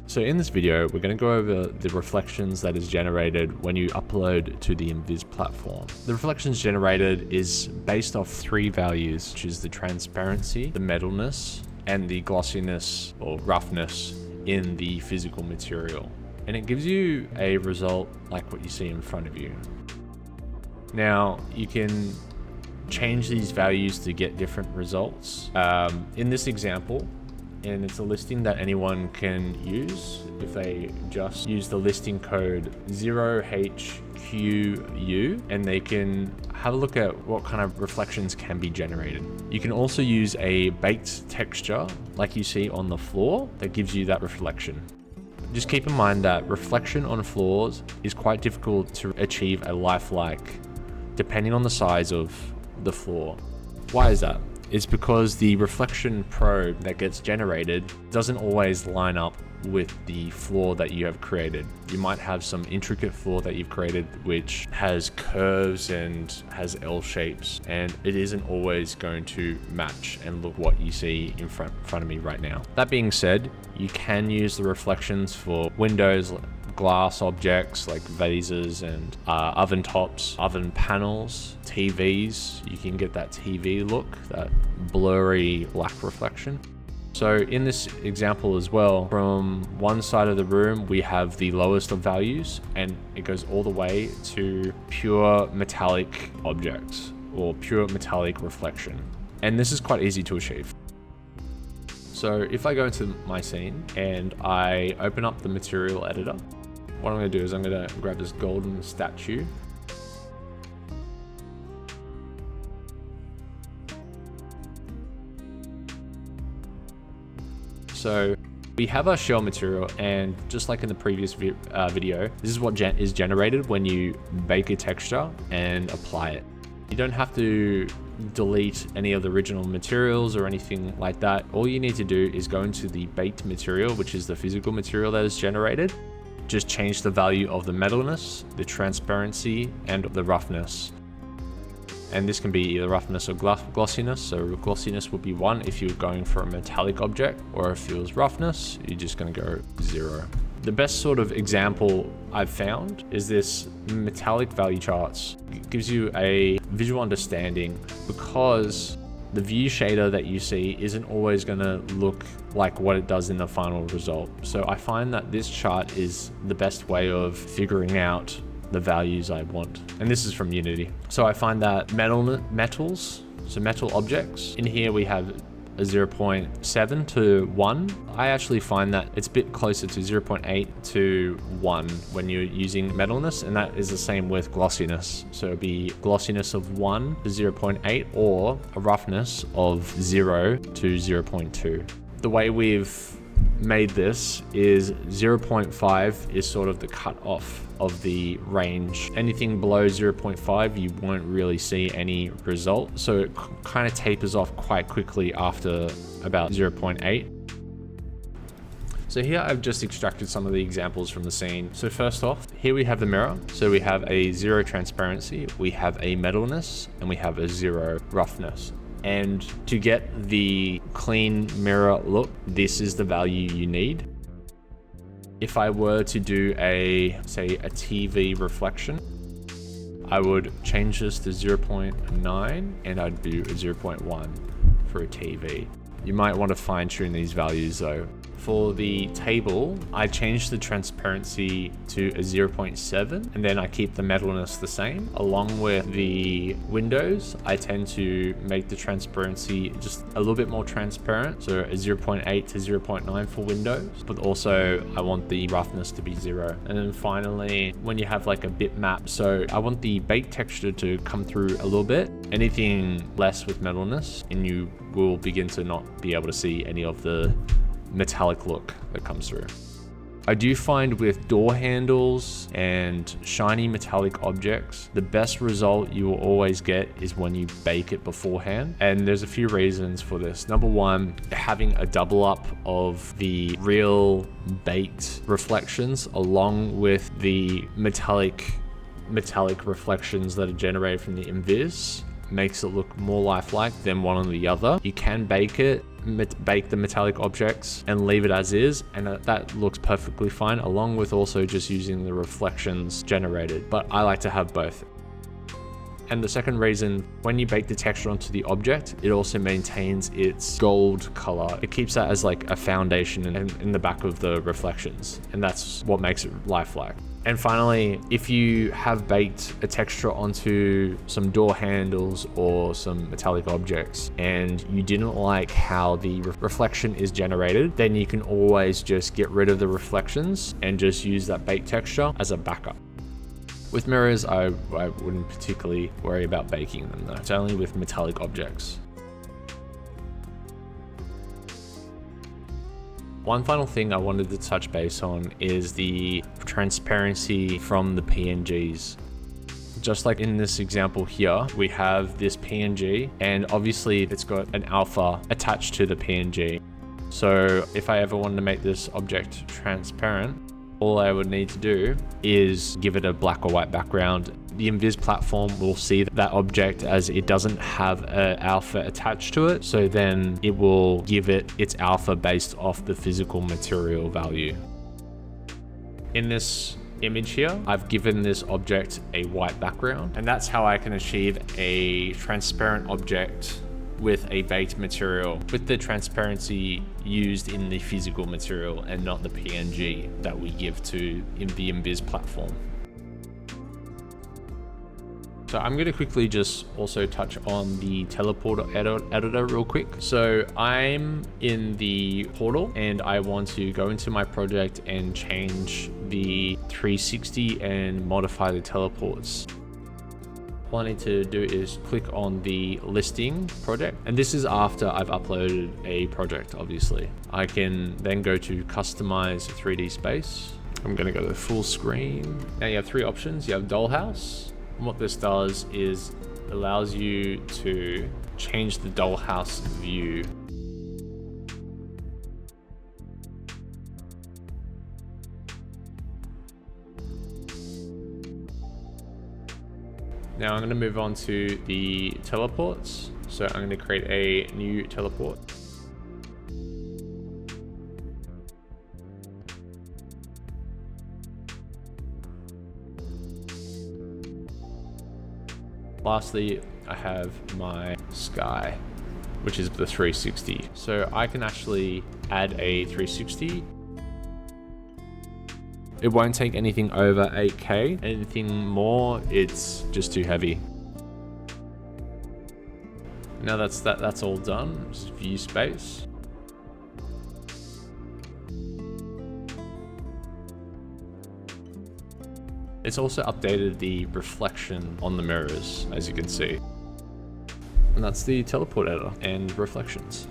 So in this video, we're going to go over the reflections that is generated when you upload to the Enviz platform. The reflections generated is based off three values, which is the transparency, the metalness, and the glossiness or roughness in the physical material. And it gives you a result like what you see in front of you. Now, you can change these values to get different results. In this example, and it's a listing that anyone can use if they just use the listing code 0HQU, and they can have a look at what kind of reflections can be generated. You can also use a baked texture like you see on the floor that gives you that reflection. Just keep in mind that reflection on floors is quite difficult to achieve a lifelike depending on the size of the floor. Why is that? It's because the reflection probe that gets generated doesn't always line up with the floor that you have created. You might have some intricate floor that you've created which has curves and has L shapes, and it isn't always going to match and look what you see in front of me right now. That being said, you can use the reflections for windows, glass objects like vases and oven tops, oven panels, TVs. You can get that TV look, that blurry black reflection. So in this example as well, from one side of the room, we have the lowest of values, and it goes all the way to pure metallic objects or pure metallic reflection. And this is quite easy to achieve. So if I go into my scene and I open up the material editor, what I'm going to do is I'm going to grab this golden statue. So we have our shell material, and just like in the previous video, this is what is generated when you bake a texture and apply it. You don't have to delete any of the original materials or anything like that. All you need to do is go into the baked material, which is the physical material that is generated. Just change the value of the metalness, the transparency, and the roughness. And this can be either roughness or glossiness. So glossiness would be 1 if you're going for a metallic object, or if it was roughness, you're just going to go 0. The best sort of example I've found is this metallic value charts. It gives you a visual understanding, because the view shader that you see isn't always going to look like what it does in the final result. So I find that this chart is the best way of figuring out the values I want. And this is from Unity. So I find that metals, so metal objects, in here we have a 0.7 to 1. I actually find that it's a bit closer to 0.8 to 1 when you're using metalness, and that is the same with glossiness. So it'd be glossiness of 1 to 0.8, or a roughness of 0 to 0.2. The way we've made this is 0.5 is sort of the cutoff of the range. Anything below 0.5, you won't really see any result. So it kind of tapers off quite quickly after about 0.8. So here I've just extracted some of the examples from the scene. So first off, here we have the mirror. So we have a 0 transparency, we have a metalness, and we have a 0 roughness. And to get the clean mirror look, this is the value you need. If I were to do say a TV reflection, I would change this to 0.9, and I'd do a 0.1 for a TV. You might want to fine tune these values though. For the table, I changed the transparency to a 0.7, and then I keep the metalness the same. Along with the windows, I tend to make the transparency just a little bit more transparent, so a 0.8 to 0.9 for windows, but also I want the roughness to be 0. And then finally, when you have like a bitmap, so I want the baked texture to come through a little bit. Anything less with metalness, and you will begin to not be able to see any of the metallic look that comes through. I do find with door handles and shiny metallic objects, the best result you will always get is when you bake it beforehand. And there's a few reasons for this. Number one, having a double up of the real baked reflections along with the metallic reflections that are generated from the Enviz makes it look more lifelike than one or the other. You can bake the metallic objects and leave it as is, and that looks perfectly fine, along with also just using the reflections generated. But I like to have both. And the second reason, when you bake the texture onto the object, it also maintains its gold color. It keeps that as like a foundation in the back of the reflections, and that's what makes it lifelike. And finally, if you have baked a texture onto some door handles or some metallic objects and you didn't like how the reflection is generated, then you can always just get rid of the reflections and just use that baked texture as a backup. With mirrors, I wouldn't particularly worry about baking them though. It's only with metallic objects. One final thing I wanted to touch base on is the transparency from the PNGs. Just like in this example here, we have this PNG, and obviously it's got an alpha attached to the PNG. So if I ever wanted to make this object transparent, all I would need to do is give it a black or white background. The Enviz platform will see that object as it doesn't have an alpha attached to it, so then it will give it its alpha based off the physical material value. In this image here, I've given this object a white background, and that's how I can achieve a transparent object with a baked material, with the transparency used in the physical material and not the PNG that we give to in the Enviz platform. So I'm going to quickly just also touch on the teleport editor real quick. So I'm in the portal and I want to go into my project and change the 360 and modify the teleports. All I need to do is click on the listing project, and this is after I've uploaded a project. Obviously I can then go to customize 3D space. I'm going to go to full screen. Now you have three options. You have dollhouse, and what this does is allows you to change the dollhouse view. Now I'm going to move on to the teleports. So I'm going to create a new teleport. Lastly, I have my sky, which is the 360. So I can actually add a 360. It won't take anything over 8K. Anything more, it's just too heavy. Now that's all done. Just view space. It's also updated the reflection on the mirrors, as you can see. And that's the teleport editor and reflections.